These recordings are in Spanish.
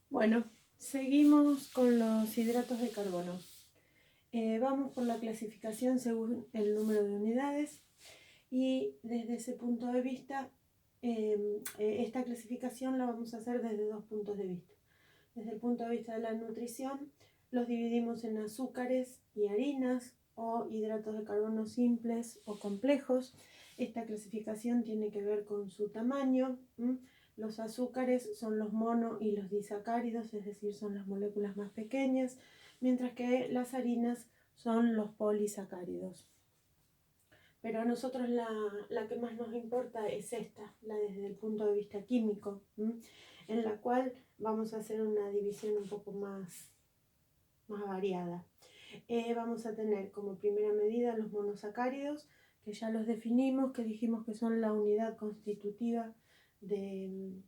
Bueno, seguimos con los hidratos de carbono. Vamos por la clasificación según el número de unidades y desde ese punto de vista, esta clasificación la vamos a hacer desde dos puntos de vista. Desde el punto de vista de la nutrición, los dividimos en azúcares y harinas o hidratos de carbono simples o complejos. Esta clasificación tiene que ver con su tamaño. Los azúcares son los mono y los disacáridos, es decir, son las moléculas más pequeñas, mientras que las harinas son los polisacáridos. Pero a nosotros la que más nos importa es esta, la desde el punto de vista químico, en la cual vamos a hacer una división un poco más variada. Vamos a tener como primera medida los monosacáridos, que ya los definimos, que dijimos que son la unidad constitutiva de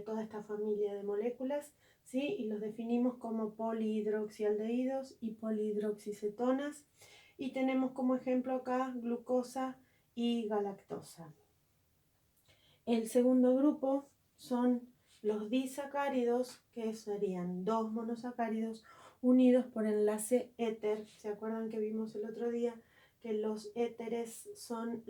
toda esta familia de moléculas, ¿sí? Y los definimos como polihidroxialdehídos y polihidroxicetonas. Y tenemos como ejemplo acá glucosa y galactosa. El segundo grupo son los disacáridos, que serían dos monosacáridos unidos por enlace éter. ¿Se acuerdan que vimos el otro día que los éteres son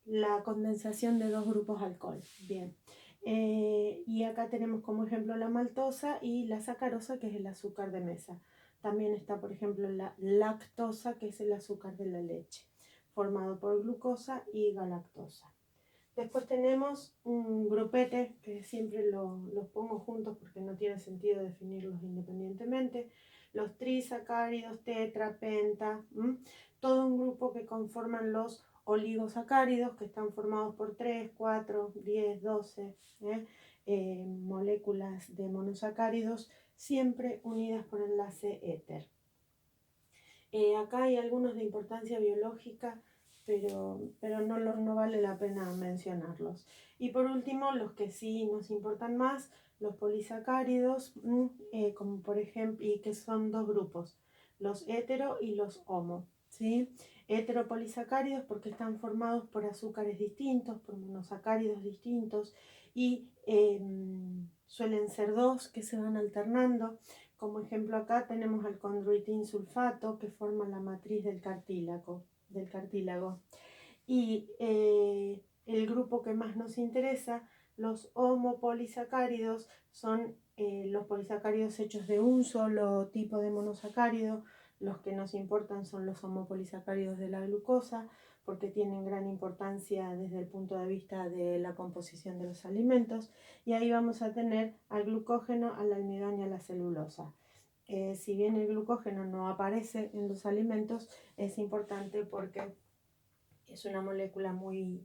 la condensación de dos grupos alcohol? Bien. Y acá tenemos como ejemplo la maltosa y la sacarosa, que es el azúcar de mesa. También está, por ejemplo, la lactosa, que es el azúcar de la leche, formado por glucosa y galactosa. Después tenemos un grupete, que siempre los pongo juntos porque no tiene sentido definirlos independientemente. Los trisacáridos, tetra, penta, todo un grupo que conforman los oligosacáridos, que están formados por 3, 4, 10, 12 moléculas de monosacáridos, siempre unidas por enlace éter. Acá hay algunos de importancia biológica, pero no vale la pena mencionarlos. Y por último, los que sí nos importan más, los polisacáridos, como por ejemplo, y que son dos grupos, los hetero y los homo, ¿sí? Heteropolisacáridos porque están formados por azúcares distintos, por monosacáridos distintos, y suelen ser dos que se van alternando. Como ejemplo acá tenemos al condroitin sulfato, que forma la matriz del cartílago. Y el grupo que más nos interesa, los homopolisacáridos, son los polisacáridos hechos de un solo tipo de monosacárido. Los que nos importan son los homopolisacáridos de la glucosa, porque tienen gran importancia desde el punto de vista de la composición de los alimentos. Y ahí vamos a tener al glucógeno, al almidón y a la celulosa. Si bien el glucógeno no aparece en los alimentos, es importante porque es una molécula muy,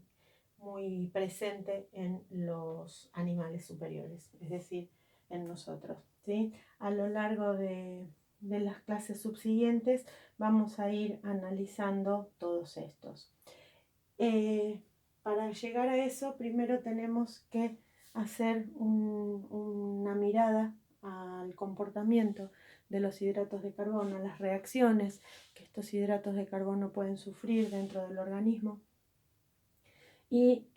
muy presente en los animales superiores, es decir, en nosotros, ¿sí? A lo largo de las clases subsiguientes vamos a ir analizando todos estos. Para llegar a eso, primero tenemos que hacer una mirada al comportamiento de los hidratos de carbono, a las reacciones que estos hidratos de carbono pueden sufrir dentro del organismo. Y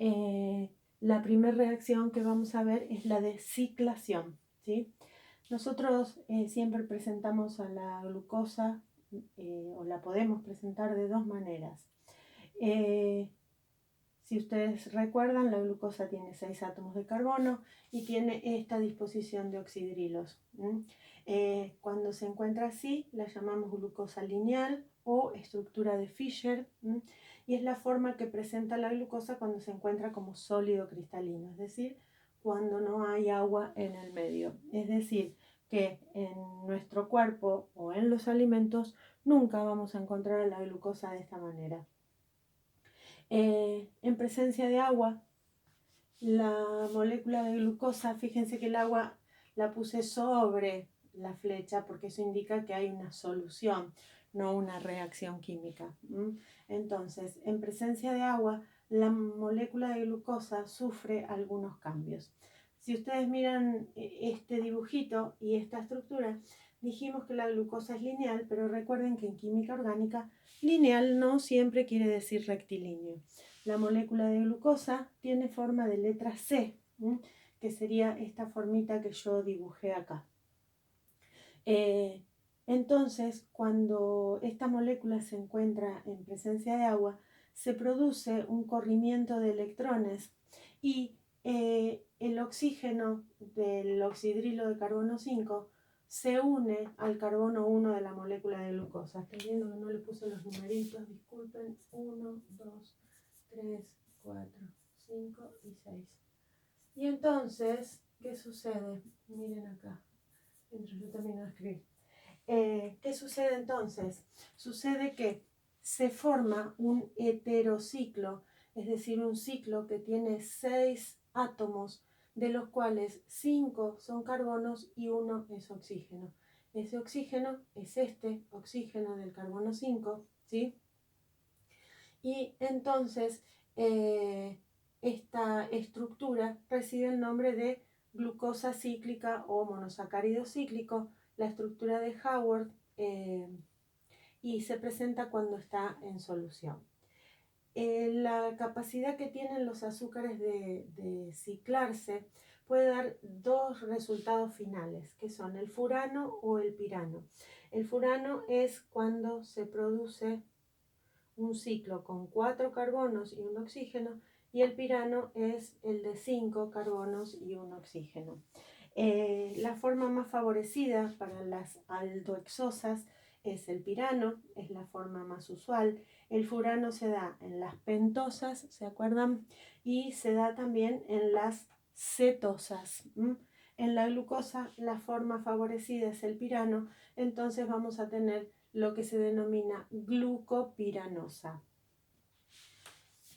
la primera reacción que vamos a ver es la de ciclación, ¿sí? Nosotros siempre presentamos a la glucosa, o la podemos presentar de dos maneras. Si ustedes recuerdan, la glucosa tiene 6 átomos de carbono y tiene esta disposición de oxidrilos. Cuando se encuentra así, la llamamos glucosa lineal o estructura de Fischer, y es la forma que presenta la glucosa cuando se encuentra como sólido cristalino, es decir, cuando no hay agua en el medio. Es decir, que en nuestro cuerpo o en los alimentos nunca vamos a encontrar la glucosa de esta manera. En presencia de agua, la molécula de glucosa, fíjense que el agua la puse sobre la flecha porque eso indica que hay una solución, no una reacción química. Entonces, en presencia de agua, la molécula de glucosa sufre algunos cambios. Si ustedes miran este dibujito y esta estructura, dijimos que la glucosa es lineal, pero recuerden que en química orgánica lineal no siempre quiere decir rectilíneo. La molécula de glucosa tiene forma de letra C, que que sería esta formita que yo dibujé acá. Entonces, cuando esta molécula se encuentra en presencia de agua, se produce un corrimiento de electrones y el oxígeno del oxidrilo de carbono 5 se une al carbono 1 de la molécula de glucosa. Estoy viendo que no le puse los numeritos, disculpen. 1, 2, 3, 4, 5 y 6. Y entonces, ¿qué sucede? Miren acá, mientras yo termino de escribir. ¿Qué sucede entonces? Sucede que se forma un heterociclo, es decir, un ciclo que tiene 6 átomos, de los cuales 5 son carbonos y 1 es oxígeno. Ese oxígeno es este oxígeno del carbono 5, ¿sí? Y entonces esta estructura recibe el nombre de glucosa cíclica o monosacárido cíclico, la estructura de Haworth, y se presenta cuando está en solución. La capacidad que tienen los azúcares de ciclarse puede dar dos resultados finales, que son el furano o el pirano. El furano es cuando se produce un ciclo con 4 carbonos y un oxígeno, y el pirano es el de 5 carbonos y un oxígeno. La forma más favorecida para las aldohexosas es el pirano, es la forma más usual. El furano se da en las pentosas, ¿se acuerdan? Y se da también en las cetosas. En la glucosa la forma favorecida es el pirano, entonces vamos a tener lo que se denomina glucopiranosa.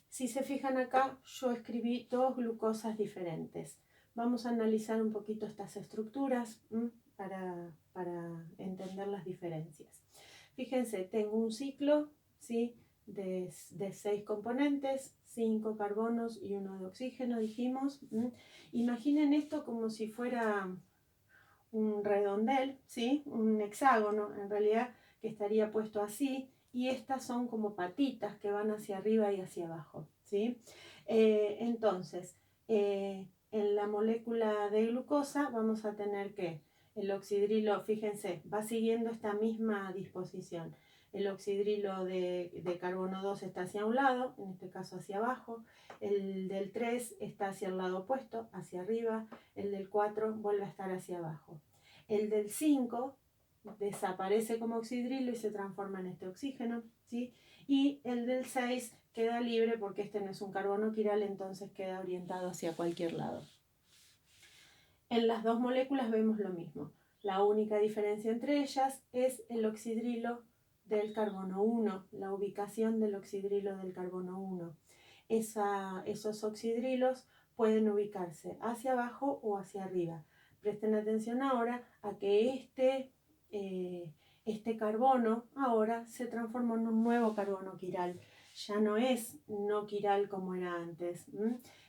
Si se fijan acá, yo escribí 2 glucosas diferentes. Vamos a analizar un poquito estas estructuras para entender las diferencias. Fíjense, tengo un ciclo, ¿sí?, de 6 componentes, 5 carbonos y 1 de oxígeno, dijimos. Imaginen esto como si fuera un redondel, ¿sí?, un hexágono, en realidad, que estaría puesto así, y estas son como patitas que van hacia arriba y hacia abajo, ¿sí? Entonces, en la molécula de glucosa vamos a tener que el oxidrilo, fíjense, va siguiendo esta misma disposición. El oxidrilo de carbono 2 está hacia un lado, en este caso hacia abajo. El del 3 está hacia el lado opuesto, hacia arriba. El del 4 vuelve a estar hacia abajo. El del 5 desaparece como oxidrilo y se transforma en este oxígeno, ¿sí? Y el del 6 queda libre porque este no es un carbono quiral, entonces queda orientado hacia cualquier lado. En las dos moléculas vemos lo mismo. La única diferencia entre ellas es el oxidrilo del carbono 1, la ubicación del oxidrilo del carbono 1. Esos oxidrilos pueden ubicarse hacia abajo o hacia arriba. Presten atención ahora a que este carbono ahora se transformó en un nuevo carbono quiral. Ya no es no quiral como era antes.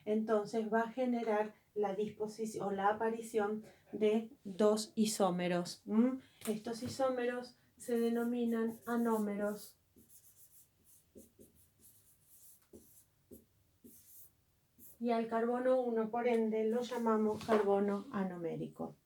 Entonces va a generar la disposición o la aparición de 2 isómeros. Estos isómeros se denominan anómeros. Y al carbono 1, por ende, lo llamamos carbono anomérico.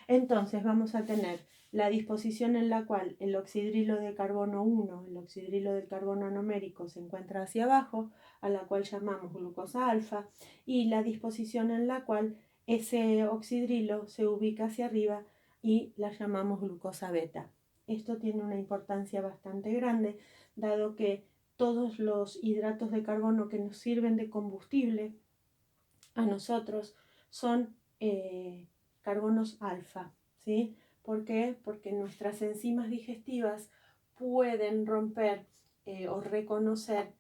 Entonces vamos a tener la disposición en la cual el oxidrilo de carbono 1, el oxidrilo del carbono anomérico, se encuentra hacia abajo, a la cual llamamos glucosa alfa, y la disposición en la cual ese oxidrilo se ubica hacia arriba y la llamamos glucosa beta. Esto tiene una importancia bastante grande, dado que todos los hidratos de carbono que nos sirven de combustible a nosotros son carbonos alfa, ¿sí? ¿Por qué? Porque nuestras enzimas digestivas pueden romper o reconocer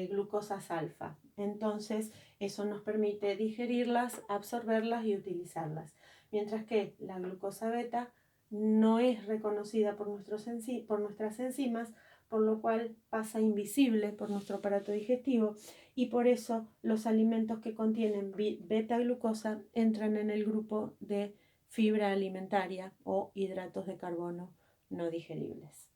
glucosas alfa. Entonces, eso nos permite digerirlas, absorberlas y utilizarlas. Mientras que la glucosa beta no es reconocida por nuestras enzimas, por lo cual pasa invisible por nuestro aparato digestivo, y por eso los alimentos que contienen beta-glucosa entran en el grupo de fibra alimentaria o hidratos de carbono no digeribles.